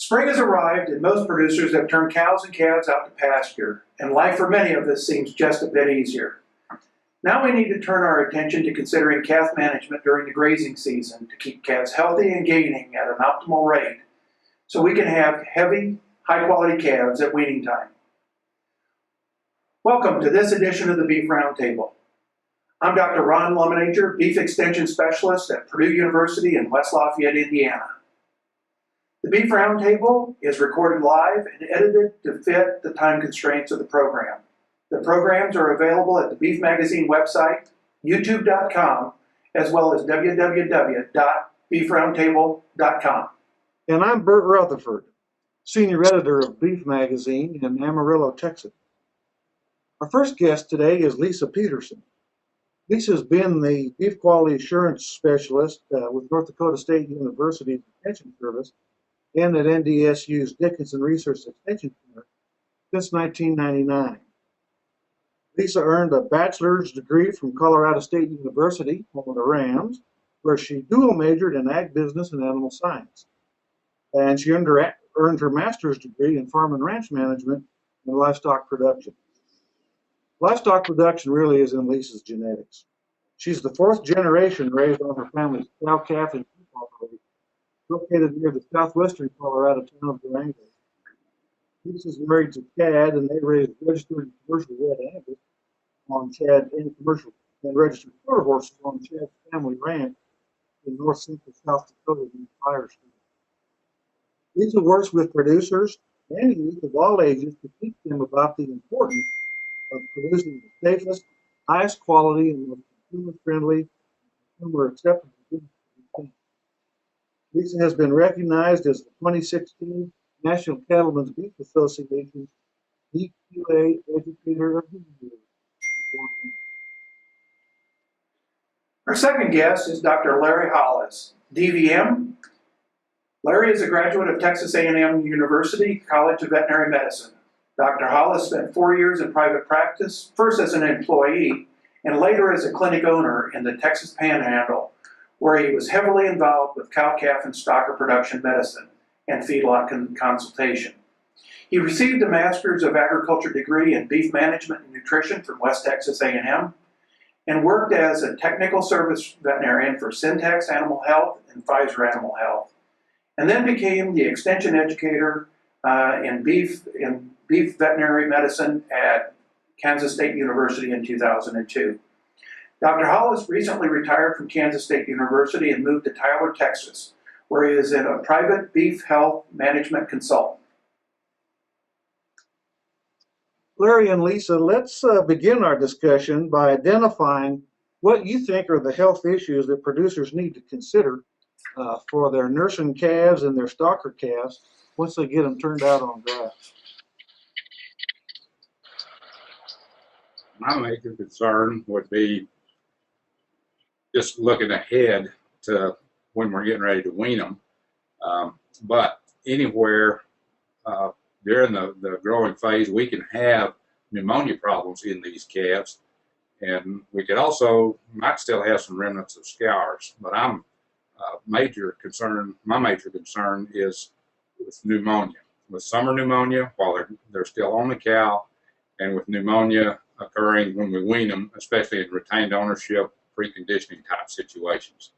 Spring has arrived and most producers have turned cows and calves out to pasture, and life for many of us seems just a bit easier. Now we need to turn our attention to considering calf management during the grazing season to keep calves healthy and gaining at an optimal rate so we can have heavy, high-quality calves at weaning time. Welcome to this edition of the Beef Roundtable. I'm Dr. Ron Lumenager, Beef Extension Specialist at Purdue University in West Lafayette, Indiana. The Beef Roundtable is recorded live and edited to fit the time constraints of the program. The programs are available at the Beef Magazine website, youtube.com, as well as www.beefroundtable.com. And I'm Bert Rutherford, Senior Editor of Beef Magazine in Amarillo, Texas. Our first guest today is Lisa Peterson. Lisa's been the Beef Quality Assurance Specialist with North Dakota State University's Extension Service and at NDSU's Dickinson Research Extension Center since 1999. Lisa earned a bachelor's degree from Colorado State University, home of the Rams, where she dual majored in ag business and animal science. And she earned her master's degree in farm and ranch management and livestock production. Livestock production really is in Lisa's genetics. She's the fourth generation raised on her family's cow, calf, and sheep operation, located near the southwestern Colorado town of Durango. Lisa's married to Chad, and they raised registered and commercial red Angus on Chad and commercial and registered quarter horses on Chad's family ranch in north central South Dakota near Firestone. Lisa works with producers and youth of all ages to teach them about the importance of producing the safest, highest quality, and most consumer-friendly, consumer-acceptable business. Lisa has been recognized as the 2016 National Cattlemen's Beef Association's DQA Educator of the Year. Our second guest is Dr. Larry Hollis, DVM. Larry is a graduate of Texas A&M University College of Veterinary Medicine. Dr. Hollis spent 4 years in private practice, first as an employee and later as a clinic owner in the Texas Panhandle, where he was heavily involved with cow, calf, and stocker production medicine and feedlot consultation. He received a Master's of Agriculture degree in Beef Management and Nutrition from West Texas A&M and worked as a technical service veterinarian for Syntax Animal Health and Pfizer Animal Health, and then became the extension educator in beef veterinary medicine at Kansas State University in 2002. Dr. Hollis recently retired from Kansas State University and moved to Tyler, Texas, where he is a private beef health management consultant. Larry and Lisa, let's begin our discussion by identifying what you think are the health issues that producers need to consider for their nursing calves and their stocker calves once they get them turned out on grass. My major concern would be just looking ahead to when we're getting ready to wean them. But anywhere during the growing phase, we can have pneumonia problems in these calves. And we could also, might still have some remnants of scours. But my major concern is with pneumonia. With summer pneumonia, while they're still on the cow, and with pneumonia occurring when we wean them, especially in retained ownership, preconditioning type situations.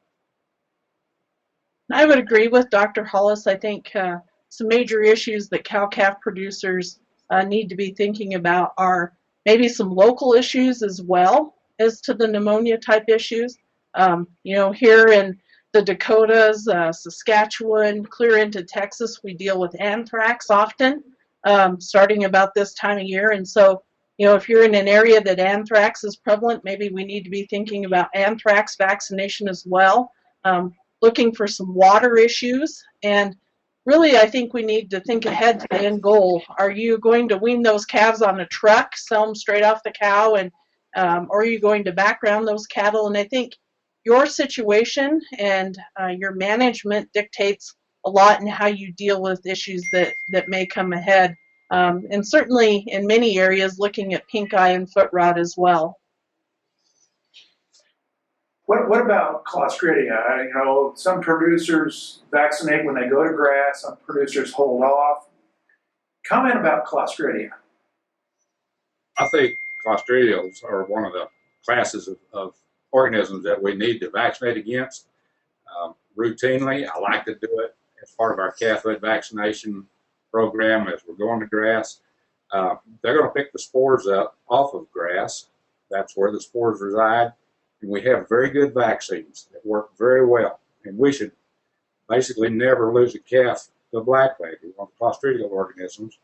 I would agree with Dr. Hollis. I think some major issues that cow-calf producers need to be thinking about are maybe some local issues as well as to the pneumonia type issues. Here in the Dakotas, Saskatchewan, clear into Texas, we deal with anthrax often, starting about this time of year. And so, if you're in an area that anthrax is prevalent, maybe we need to be thinking about anthrax vaccination as well, looking for some water issues. And really, I think we need to think ahead to the end goal. Are you going to wean those calves on a truck, sell them straight off the cow, and or are you going to background those cattle? And I think your situation and your management dictates a lot in how you deal with issues that may come ahead. And certainly in many areas looking at pink eye and foot rot as well. What about Clostridia? You know, some producers vaccinate when they go to grass, some producers hold off. Comment about Clostridia. I think Clostridials are one of the classes of organisms that we need to vaccinate against routinely. I like to do it as part of our calf foot vaccination program as we're going to grass. They're going to pick the spores up off of grass. That's where the spores reside. And we have very good vaccines that work very well. And we should basically never lose a calf to blackleg, one of the Clostridial organisms,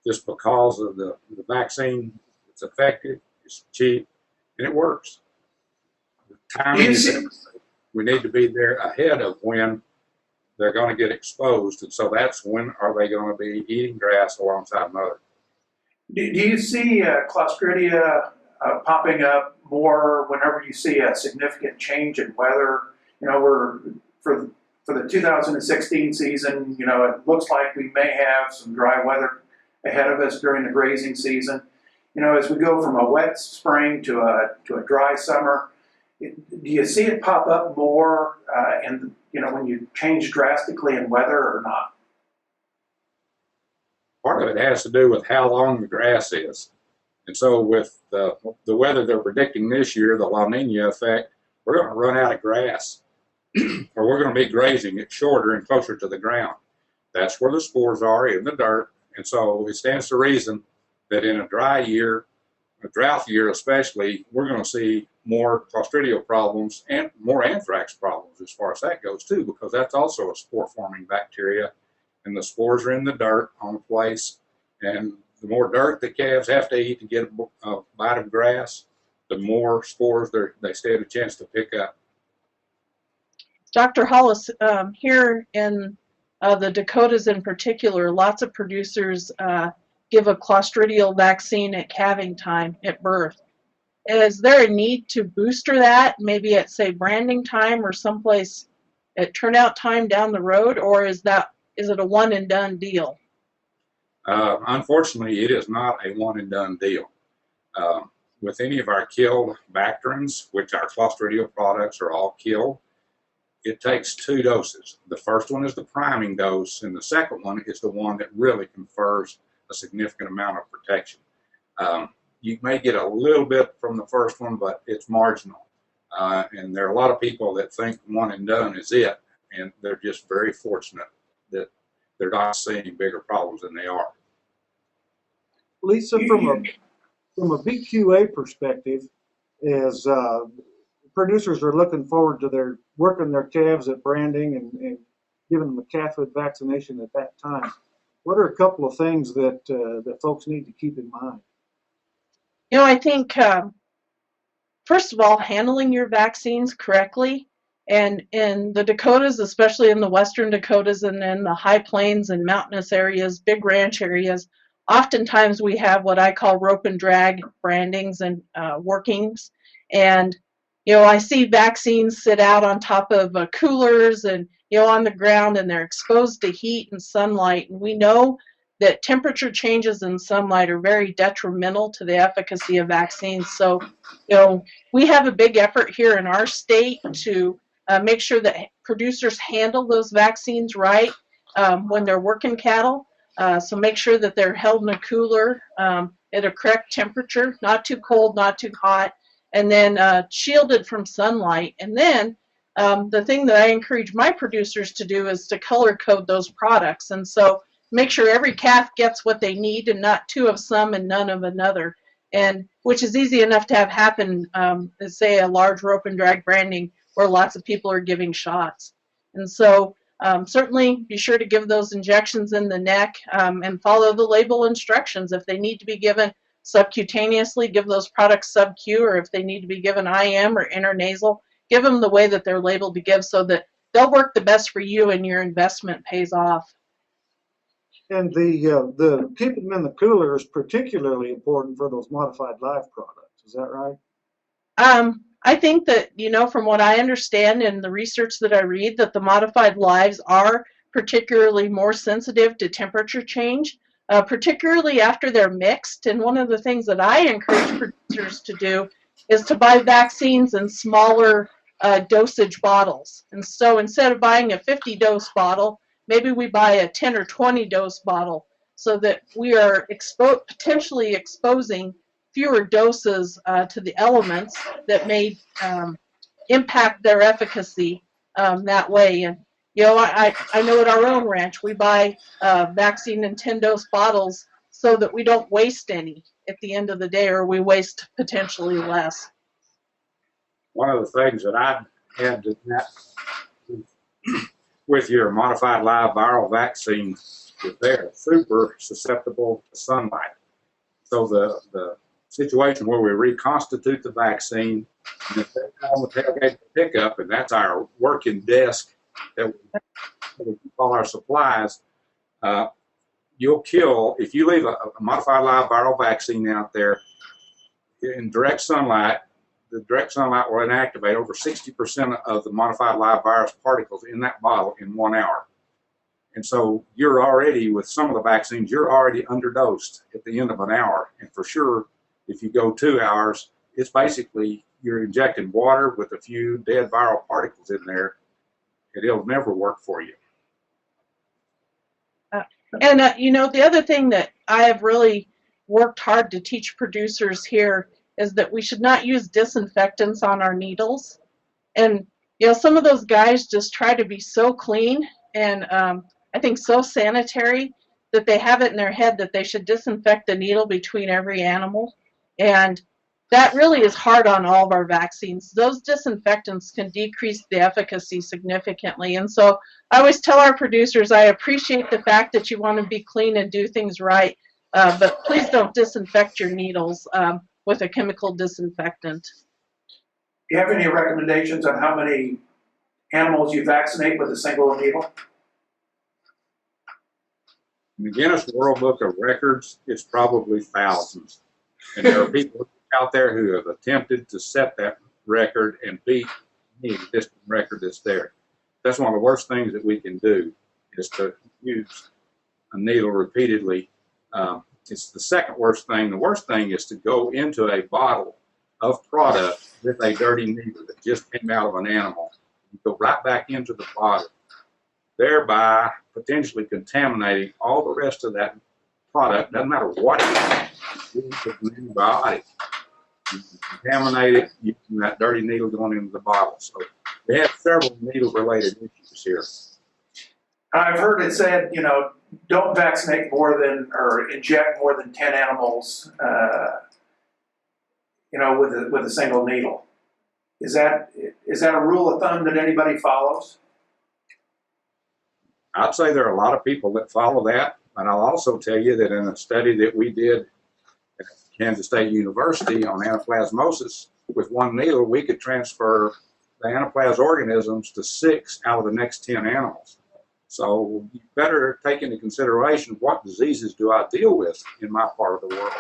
just because of the vaccine. It's effective, it's cheap, and it works. The timing is everything. We need to be there ahead of when they're going to get exposed, and so that's when are they going to be eating grass alongside mother. Do you see Clostridia popping up more whenever you see a significant change in weather? You know, we're for the 2016 season. You know, it looks like we may have some dry weather ahead of us during the grazing season. You know, as we go from a wet spring to a dry summer, do you see it pop up more? And you know, when you change drastically in weather or not? Part of it has to do with how long the grass is. And so with the weather they're predicting this year, the La Nina effect, we're going to run out of grass or we're going to be grazing it shorter and closer to the ground. That's where the spores are, in the dirt. And so it stands to reason that in a dry year, a drought year especially, we're going to see more Clostridial problems and more anthrax problems as far as that goes too, because that's also a spore-forming bacteria. And the spores are in the dirt on the place. And the more dirt the calves have to eat to get a bite of grass, the more spores they stand a chance to pick up. Dr. Hollis, here in the Dakotas in particular, lots of producers give a Clostridial vaccine at calving time, at birth. Is there a need to booster that, maybe at, say, branding time or someplace at turnout time down the road, or is it a one-and-done deal? Unfortunately, it is not a one-and-done deal. With any of our killed bactrians, which our Clostridial products are all killed, it takes 2 doses. The first one is the priming dose, and the second one is the one that really confers a significant amount of protection. You may get a little bit from the first one, but it's marginal. And there are a lot of people that think one and done is it, and they're just very fortunate that they're not seeing bigger problems than they are. Lisa, from a BQA perspective, as producers are looking forward to working their calves at branding and giving them a calf foot vaccination at that time, what are a couple of things that folks need to keep in mind? You know, I think, first of all, handling your vaccines correctly. And in the Dakotas, especially in the western Dakotas and in the high plains and mountainous areas, big ranch areas, oftentimes we have what I call rope and drag brandings and workings. And, you know, I see vaccines sit out on top of coolers and, you know, on the ground, and they're exposed to heat and sunlight. And we know that temperature changes in sunlight are very detrimental to the efficacy of vaccines. So, you know, we have a big effort here in our state to make sure that producers handle those vaccines right when they're working cattle. So make sure that they're held in a cooler at a correct temperature, not too cold, not too hot, and then shielded from sunlight. And then the thing that I encourage my producers to do is to color code those products. And so make sure every calf gets what they need and not 2 of some and none of another, and which is easy enough to have happen, say a large rope and drag branding where lots of people are giving shots. And so certainly be sure to give those injections in the neck and follow the label instructions. If they need to be given subcutaneously, give those products sub-Q, or if they need to be given IM or intranasal, give them the way that they're labeled to give so that they'll work the best for you and your investment pays off. And the keeping them in the cooler is particularly important for those modified live products. Is that right? I think that, you know, from what I understand in the research that I read, that the modified lives are particularly more sensitive to temperature change, particularly after they're mixed. And one of the things that I encourage producers to do is to buy vaccines in smaller dosage bottles. And so instead of buying a 50 dose bottle, maybe we buy a 10 or 20 dose bottle so that we are potentially exposing fewer doses to the elements that may impact their efficacy that way. And I know at our own ranch we buy vaccine in 10 dose bottles so that we don't waste any at the end of the day, or we waste potentially less. One of the things that I had to with your modified live viral vaccine is they're super susceptible to sunlight. So the situation where we reconstitute the vaccine, and if that's on the tailgate pickup, and that's our working desk that we call our supplies, you'll kill, if you leave a modified live viral vaccine out there in direct sunlight, the direct sunlight will inactivate over 60% of the modified live virus particles in that bottle in 1 hour. And so you're already, with some of the vaccines, you're already underdosed at the end of an hour. And for sure, if you go 2 hours, it's basically you're injecting water with a few dead viral particles in there, and it'll never work for you. The other thing that I have really worked hard to teach producers here is that we should not use disinfectants on our needles. And some of those guys just try to be so clean and I think so sanitary that they have it in their head that they should disinfect the needle between every animal. And that really is hard on all of our vaccines. Those disinfectants can decrease the efficacy significantly. And so I always tell our producers, I appreciate the fact that you want to be clean and do things right, but please don't disinfect your needles with a chemical disinfectant. Do you have any recommendations on how many animals you vaccinate with a single needle? In the Guinness World Book of Records, it's probably thousands. And there are people out there who have attempted to set that record and beat the existing record that's there. That's one of the worst things that we can do, is to use a needle repeatedly. It's the second worst thing. The worst thing is to go into a bottle of product with a dirty needle that just came out of an animal. You go right back into the bottle, thereby potentially contaminating all the rest of that product. Doesn't matter what it is. It's an antibiotic. You contaminate it using that dirty needle going into the bottle. So we have several needle-related issues here. I've heard it said, don't vaccinate more than, or inject more than 10 animals, with a single needle. Is that a rule of thumb that anybody follows? I'd say there are a lot of people that follow that, and I'll also tell you that in a study that we did at Kansas State University on anaplasmosis, with one needle, we could transfer the anaplasm organisms to 6 out of the next 10 animals. So you better take into consideration what diseases do I deal with in my part of the world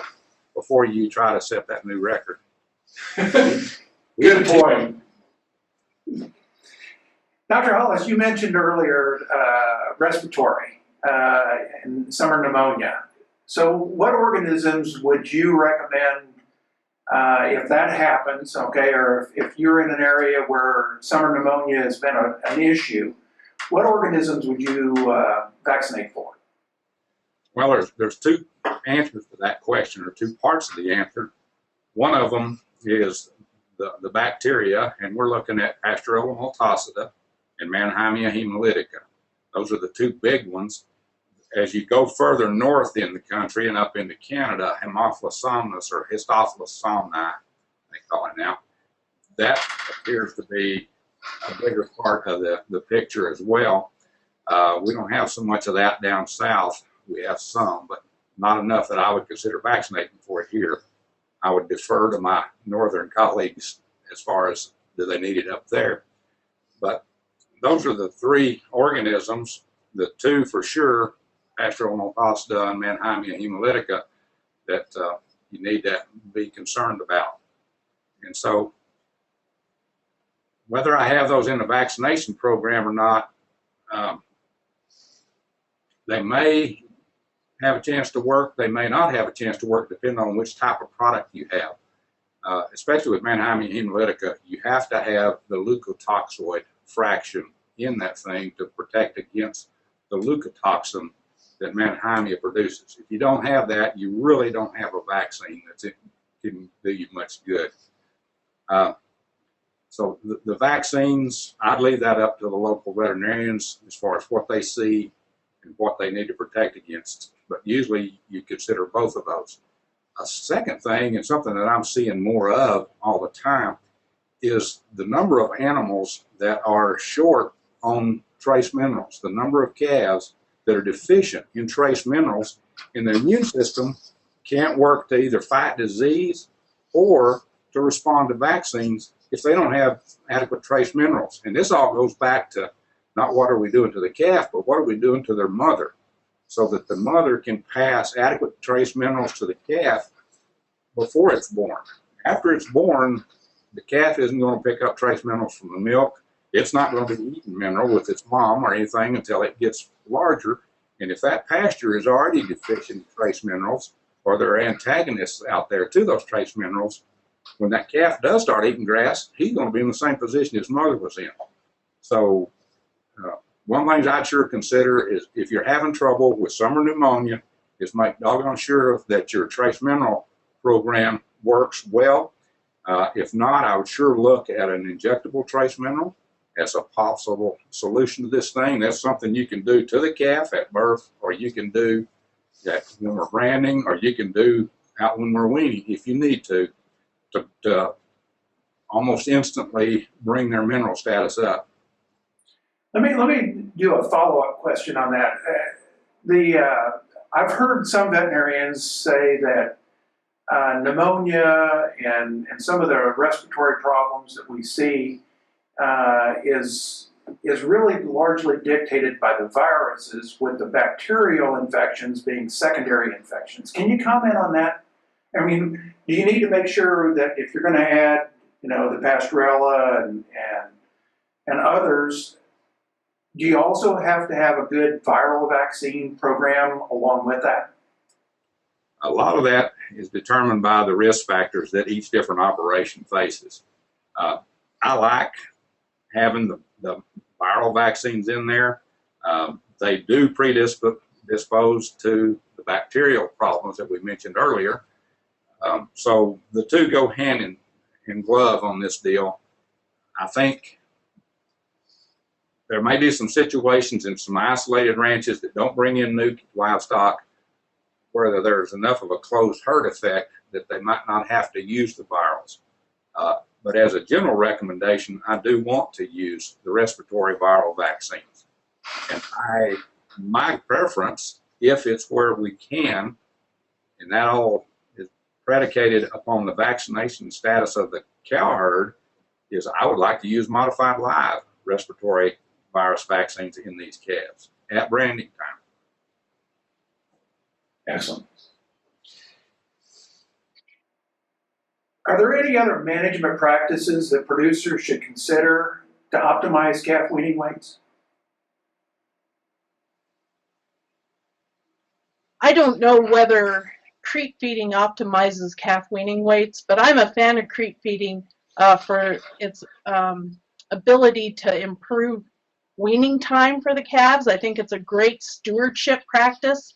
before you try to set that new record. Good point. Dr. Hollis, you mentioned earlier respiratory and summer pneumonia. So what organisms would you recommend if that happens, okay, or if you're in an area where summer pneumonia has been an issue, what organisms would you vaccinate for? Well, there's two answers to that question, or two parts of the answer. One of them is the bacteria, and we're looking at Pasteurella multocida and Mannheimia hemolytica. Those are the two big ones. As you go further north in the country and up into Canada, Haemophilus somnus, or Histophilus somni, they call it now, that appears to be a bigger part of the picture as well. We don't have so much of that down south. We have some, but not enough that I would consider vaccinating for it here. I would defer to my northern colleagues as far as do they need it up there. But those are the three organisms, the two for sure, Pasteurella multocida and Mannheimia hemolytica, that you need to be concerned about. And so whether I have those in the vaccination program or not, they may have a chance to work, they may not have a chance to work, depending on which type of product you have. especially with Mannheimia hemolytica, you have to have the leukotoxoid fraction in that thing to protect against the leukotoxin that Mannheimia produces. If you don't have that, you really don't have a vaccine that can do you much good. So the vaccines, I'd leave that up to the local veterinarians as far as what they see and what they need to protect against. But usually you consider both of those. A second thing, and something that I'm seeing more of all the time, is the number of animals that are short on trace minerals, the number of calves that are deficient in trace minerals, and their immune system can't work to either fight disease or to respond to vaccines if they don't have adequate trace minerals. And this all goes back to not what are we doing to the calf, but what are we doing to their mother, so that the mother can pass adequate trace minerals to the calf before it's born. After it's born, the calf isn't going to pick up trace minerals from the milk. It's not going to be eating mineral with its mom or anything until it gets larger. And if that pasture is already deficient in trace minerals, or there are antagonists out there to those trace minerals, when that calf does start eating grass, he's going to be in the same position his mother was in. So one of the things I'd sure consider is, if you're having trouble with summer pneumonia, is make doggone sure that your trace mineral program works well. If not, I would sure look at an injectable trace mineral as a possible solution to this thing. That's something you can do to the calf at birth, or you can do that when we're branding, or you can do out when we're weaning if you need to almost instantly bring their mineral status up. Let me do a follow-up question on that. I've heard some veterinarians say that pneumonia and some of the respiratory problems that we see is really largely dictated by the viruses, with the bacterial infections being secondary infections. Can you comment on that? I mean, do you need to make sure that if you're going to add, the Pastorella and others, do you also have to have a good viral vaccine program along with that? A lot of that is determined by the risk factors that each different operation faces. I like having the viral vaccines in there. They do predispose to the bacterial problems that we mentioned earlier. So the two go hand in glove on this deal. I think there may be some situations in some isolated ranches that don't bring in new livestock where there's enough of a closed herd effect that they might not have to use the virals. But as a general recommendation, I do want to use the respiratory viral vaccines. And my preference, if it's where we can, and that all is predicated upon the vaccination status of the cow herd, is I would like to use modified live respiratory virus vaccines in these calves at branding time. Excellent. Are there any other management practices that producers should consider to optimize calf weaning weights? I don't know whether creep feeding optimizes calf weaning weights, but I'm a fan of creep feeding for its ability to improve weaning time for the calves. I think it's a great stewardship practice.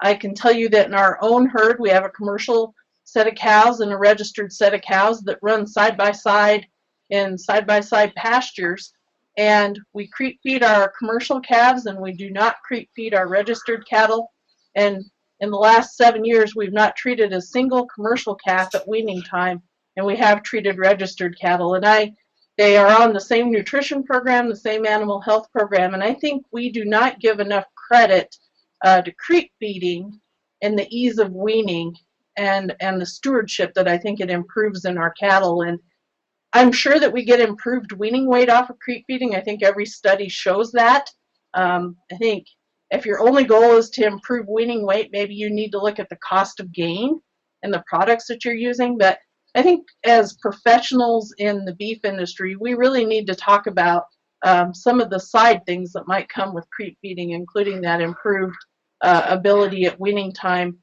I can tell you that in our own herd, we have a commercial set of cows and a registered set of cows that run side by side in side-by-side pastures, and we creep feed our commercial calves and we do not creep feed our registered cattle. And in the last 7 years, we've not treated a single commercial calf at weaning time, and we have treated registered cattle. And they are on the same nutrition program, the same animal health program, and I think we do not give enough credit to creep feeding and the ease of weaning and the stewardship that I think it improves in our cattle. And I'm sure that we get improved weaning weight off of creep feeding. I think every study shows that. I think if your only goal is to improve weaning weight, maybe you need to look at the cost of gain and the products that you're using. But I think as professionals in the beef industry, we really need to talk about some of the side things that might come with creep feeding, including that improved ability at weaning time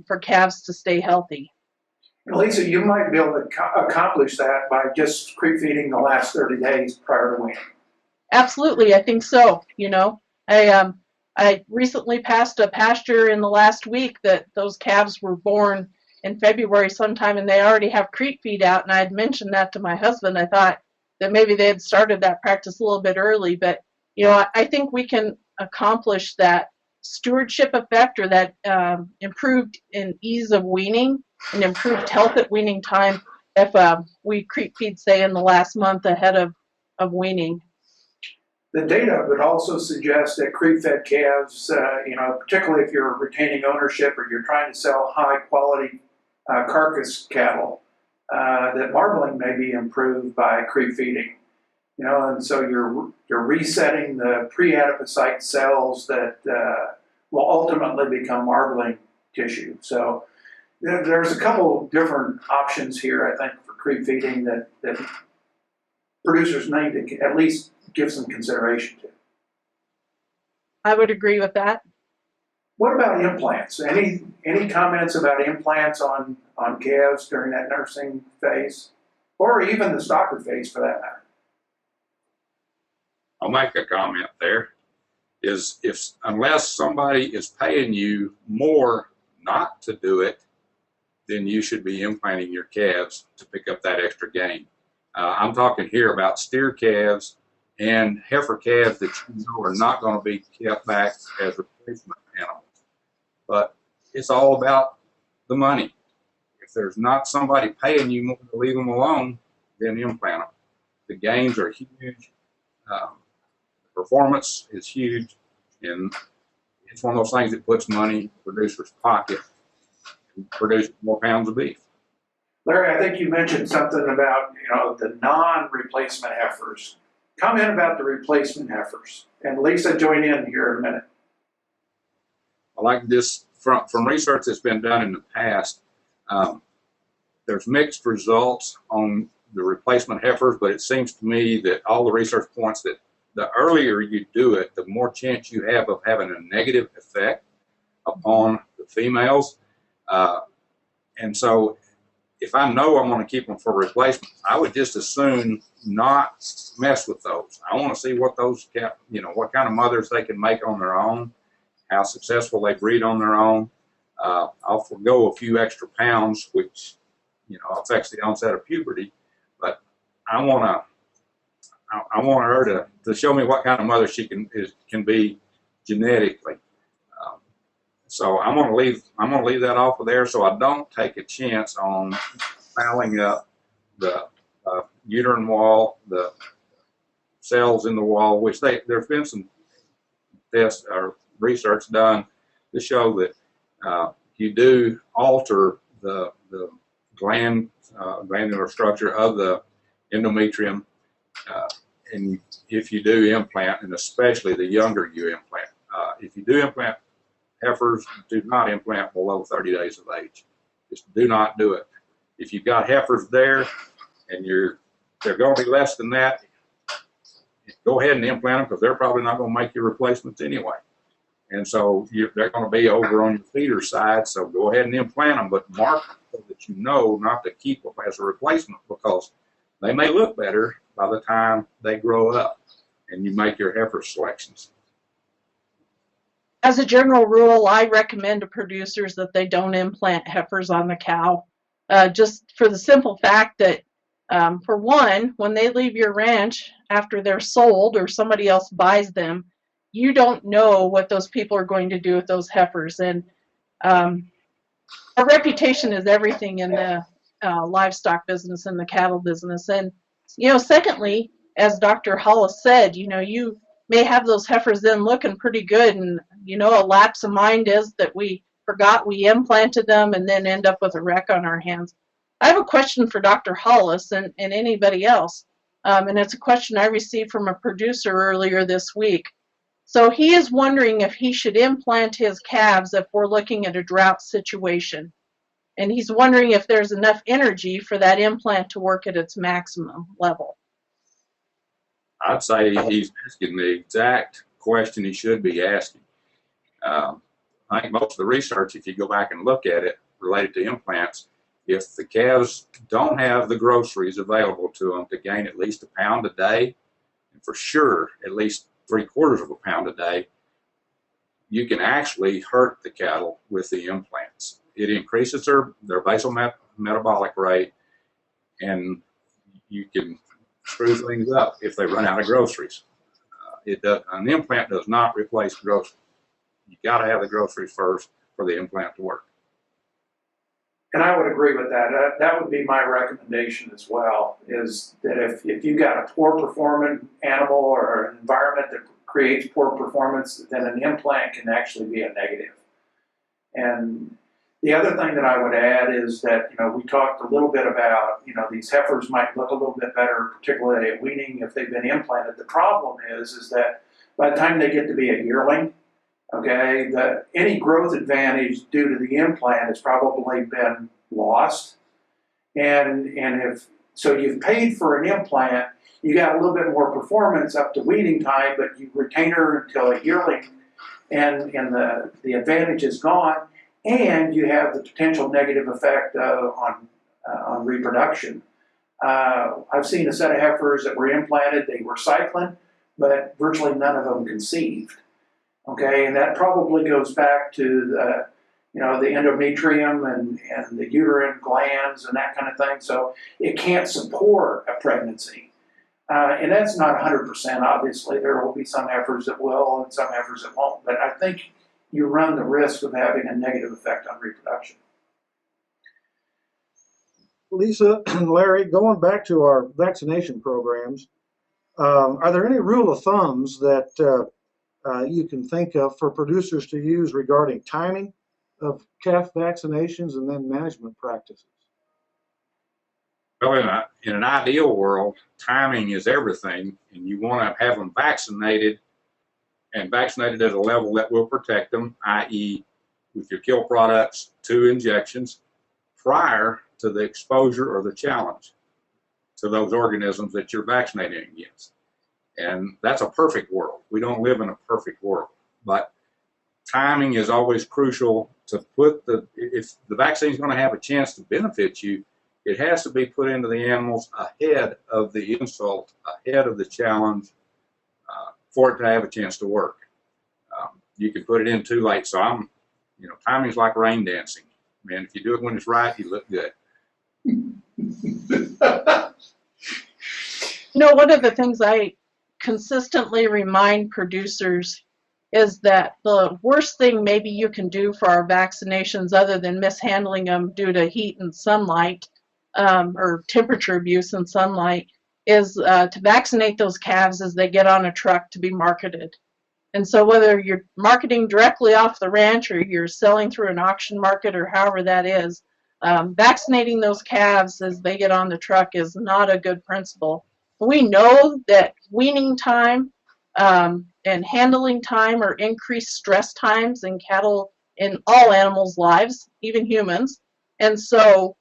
for calves to stay healthy. And Lisa, you might be able to accomplish that by just creep feeding the last 30 days prior to weaning. Absolutely, I think so. You know, I recently passed a pasture in the last week that those calves were born in February sometime, and they already have creep feed out. And I had mentioned that to my husband. I thought that maybe they had started that practice a little bit early, but you know, I think we can accomplish that stewardship effect, or that improved in ease of weaning and improved health at weaning time if we creep feed, say, in the last month ahead of weaning. The data would also suggest that creep-fed calves, particularly if you're retaining ownership or you're trying to sell high-quality carcass cattle, that marbling may be improved by creep feeding. And so you're resetting the pre-adipocyte cells that will ultimately become marbling tissue. So there's a couple different options here, I think, for creep feeding that producers need to at least give some consideration to. I would agree with that. What about implants? Any comments about implants on calves during that nursing phase, or even the stocker phase for that matter? I'll make a comment there. Is if unless somebody is paying you more not to do it, then you should be implanting your calves to pick up that extra gain. I'm talking here about steer calves and heifer calves that you know are not going to be kept back as replacement animals. But it's all about the money. If there's not somebody paying you more to leave them alone, then implant them. The gains are huge. Performance is huge, and it's one of those things that puts money in the producer's pocket and produces more pounds of beef. Larry, I think you mentioned something about the non-replacement heifers. Comment about the replacement heifers, and Lisa, join in here in a minute. I like this from research that's been done in the past. There's mixed results on the replacement heifers, but it seems to me that all the research points that the earlier you do it, the more chance you have of having a negative effect upon the females. And so if I know I'm going to keep them for replacement, I would just as soon not mess with those. I want to see what those, what kind of mothers they can make on their own, how successful they breed on their own. I'll forego a few extra pounds, which, affects the onset of puberty, but I want her to show me what kind of mother she can be genetically. So I'm going to leave that off of there, so I don't take a chance on fouling up the uterine wall, the cells in the wall, which there's been some tests or research done to show that you do alter the glandular structure of the endometrium, and if you do implant, and especially the younger you implant. If you do implant heifers, do not implant below 30 days of age. Just do not do it. If you've got heifers there and they're going to be less than that, go ahead and implant them, because they're probably not going to make your replacements anyway. And so they're going to be over on your feeder side, so go ahead and implant them, but mark so that you know not to keep them as a replacement, because they may look better by the time they grow up and you make your heifer selections. As a general rule, I recommend to producers that they don't implant heifers on the cow, just for the simple fact that, for one, when they leave your ranch after they're sold or somebody else buys them, you don't know what those people are going to do with those heifers. And our reputation is everything in the livestock business and the cattle business. And, secondly, as Dr. Hollis said, you may have those heifers then looking pretty good, and a lapse of mind is that we forgot we implanted them and then end up with a wreck on our hands. I have a question for Dr. Hollis and anybody else, and it's a question I received from a producer earlier this week. So he is wondering if he should implant his calves if we're looking at a drought situation, and he's wondering if there's enough energy for that implant to work at its maximum level. I'd say he's asking the exact question he should be asking. I think most of the research, if you go back and look at it related to implants, If the calves don't have the groceries available to them to gain at least a pound a day, and for sure at least 3/4 of a pound a day, you can actually hurt the cattle with the implants. It increases their basal metabolic rate, and you can screw things up if they run out of groceries. An implant does not replace groceries. You got to have the groceries first for the implant to work. And I would agree with that. That would be my recommendation as well, is that if you've got a poor performing animal or an environment that creates poor performance, then an implant can actually be a negative. And the other thing that I would add is that, we talked a little bit about, these heifers might look a little bit better, particularly at weaning if they've been implanted. The problem is that by the time they get to be a yearling, okay, any growth advantage due to the implant has probably been lost. And if so, you've paid for an implant, you got a little bit more performance up to weaning time, but you retain her until a yearling, and the advantage is gone, and you have the potential negative effect on reproduction. I've seen a set of heifers that were implanted, they were cycling, but virtually none of them conceived. Okay, and that probably goes back to the endometrium and the uterine glands and that kind of thing. So it can't support a pregnancy. And that's not 100%, obviously. There will be some heifers that will and some heifers that won't. But I think you run the risk of having a negative effect on reproduction. Lisa and Larry, going back to our vaccination programs, are there any rule of thumbs that you can think of for producers to use regarding timing of calf vaccinations and then management practices? Well, in an ideal world, timing is everything, and you want to have them vaccinated, and vaccinated at a level that will protect them, i.e. with your kill products, 2 injections, prior to the exposure or the challenge to those organisms that you're vaccinating against. And that's a perfect world. We don't live in a perfect world, but timing is always crucial to put if the vaccine is going to have a chance to benefit you, it has to be put into the animals ahead of the insult, ahead of the challenge, for it to have a chance to work. You can put it in too late. So timing's like rain dancing. Man, if you do it when it's right, you look good. One of the things I consistently remind producers is that the worst thing maybe you can do for our vaccinations, other than mishandling them due to heat and sunlight, or temperature abuse and sunlight, is to vaccinate those calves as they get on a truck to be marketed. And so whether you're marketing directly off the ranch or you're selling through an auction market or however that is, vaccinating those calves as they get on the truck is not a good principle. We know that weaning time and handling time are increased stress times in cattle, in all animals' lives, even humans. And so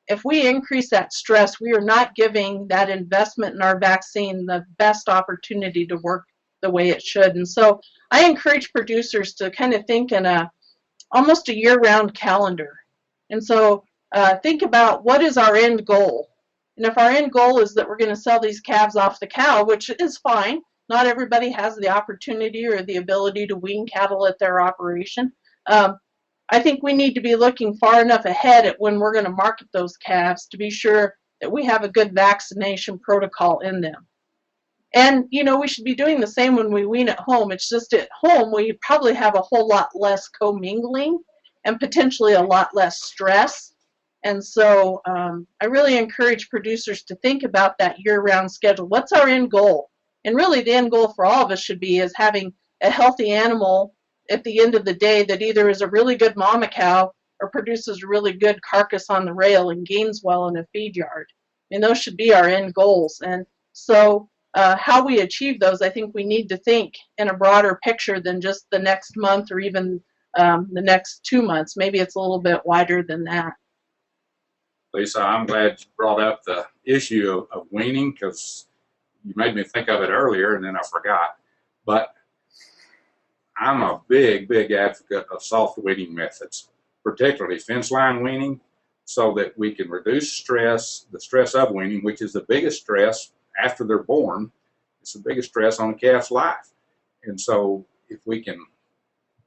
if we increase that stress, we are not giving that investment in our vaccine the best opportunity to work the way it should. And so I encourage producers to kind of think in almost a year-round calendar. And so think about, what is our end goal? And if our end goal is that we're going to sell these calves off the cow, which is fine, not everybody has the opportunity or the ability to wean cattle at their operation. I think we need to be looking far enough ahead at when we're going to market those calves to be sure that we have a good vaccination protocol in them. And, we should be doing the same when we wean at home. It's just at home we probably have a whole lot less commingling and potentially a lot less stress. And so I really encourage producers to think about that year-round schedule. What's our end goal? And really the end goal for all of us should be is having a healthy animal at the end of the day that either is a really good mama cow or produces a really good carcass on the rail and gains well in a feed yard. And those should be our end goals. And so how we achieve those, I think we need to think in a broader picture than just the next month or even the next 2 months. Maybe it's a little bit wider than that. Lisa, I'm glad you brought up the issue of weaning, because you made me think of it earlier and then I forgot. But I'm a big advocate of soft weaning methods, particularly fence line weaning. so that we can reduce stress, the stress of weaning, which is the biggest stress after they're born. It's the biggest stress on a calf's life. And so if we can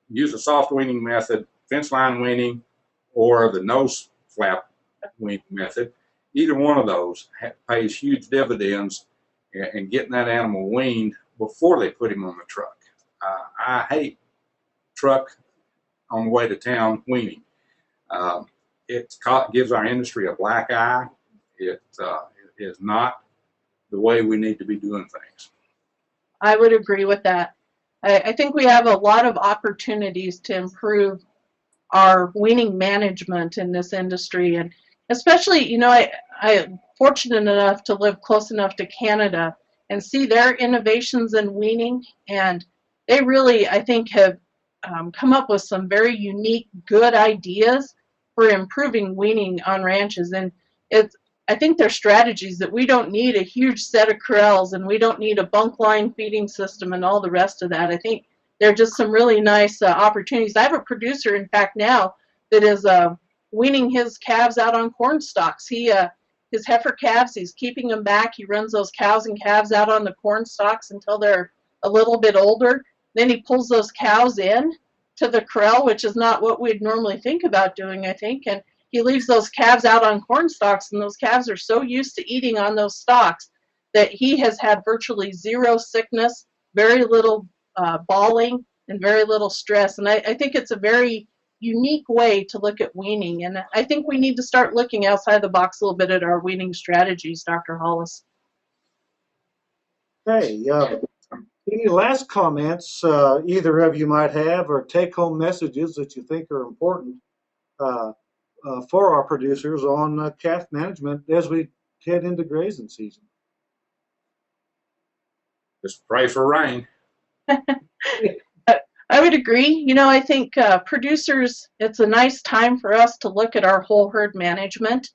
use a soft weaning method, fence line weaning, or the nose flap weaning method, either one of those pays huge dividends in getting that animal weaned before they put him on the truck. I hate truck on the way to town weaning. It gives our industry a black eye. It is not the way we need to be doing things. I would agree with that. I think we have a lot of opportunities to improve our weaning management in this industry, and especially, you know, I'm fortunate enough to live close enough to Canada and see their innovations in weaning, and they really, I think, have come up with some very unique, good ideas for improving weaning on ranches. And I think they're strategies that we don't need a huge set of corrals, and we don't need a bunk line feeding system and all the rest of that. I think they're just some really nice opportunities. I have a producer, in fact, now that is weaning his calves out on corn stalks. His heifer calves, he's keeping them back. He runs those cows and calves out on the corn stalks until they're a little bit older. Then he pulls those cows in to the corral, which is not what we'd normally think about doing, I think. And he leaves those calves out on corn stalks, and those calves are so used to eating on those stalks that he has had virtually zero sickness, very little bawling, and very little stress. And I think it's a very unique way to look at weaning. And I think we need to start looking outside the box a little bit at our weaning strategies, Dr. Hollis. Hey, any last comments either of you might have, or take-home messages that you think are important for our producers on calf management as we head into grazing season? Just pray for rain. I would agree. You know, I think producers, it's a nice time for us to look at our whole herd management.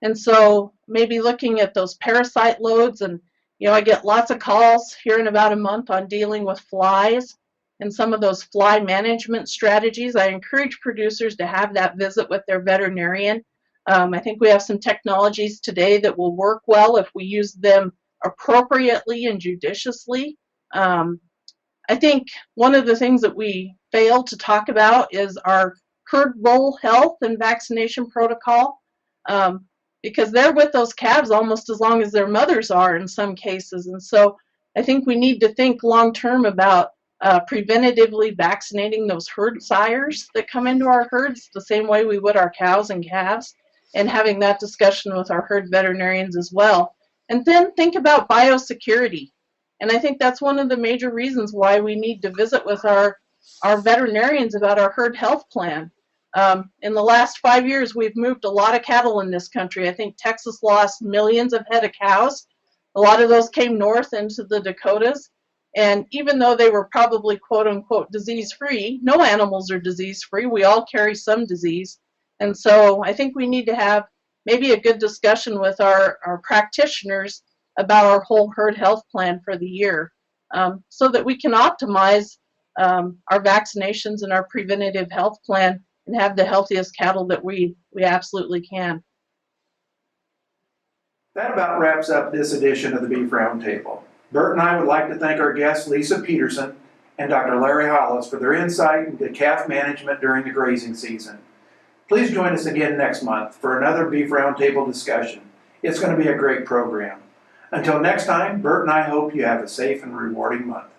And so maybe looking at those parasite loads, and, you know, I get lots of calls here in about a month on dealing with flies and some of those fly management strategies. I encourage producers to have that visit with their veterinarian. I think we have some technologies today that will work well if we use them appropriately and judiciously. I think one of the things that we fail to talk about is our herd bull health and vaccination protocol, because they're with those calves almost as long as their mothers are in some cases. And so I think we need to think long term about preventatively vaccinating those herd sires that come into our herds the same way we would our cows and calves, and having that discussion with our herd veterinarians as well. And then think about biosecurity. And I think that's one of the major reasons why we need to visit with our veterinarians about our herd health plan. In the last 5 years, we've moved a lot of cattle in this country. I think Texas lost millions of head of cows. A lot of those came north into the Dakotas. And even though they were probably quote unquote disease-free, no animals are disease-free. We all carry some disease. And so I think we need to have maybe a good discussion with our practitioners about our whole herd health plan for the year, so that we can optimize our vaccinations and our preventative health plan and have the healthiest cattle that we absolutely can. That about wraps up this edition of the Beef Roundtable. Bert and I would like to thank our guests Lisa Peterson and Dr. Larry Hollis for their insight into calf management during the grazing season. Please join us again next month for another Beef Roundtable discussion. It's going to be a great program. Until next time, Bert and I hope you have a safe and rewarding month.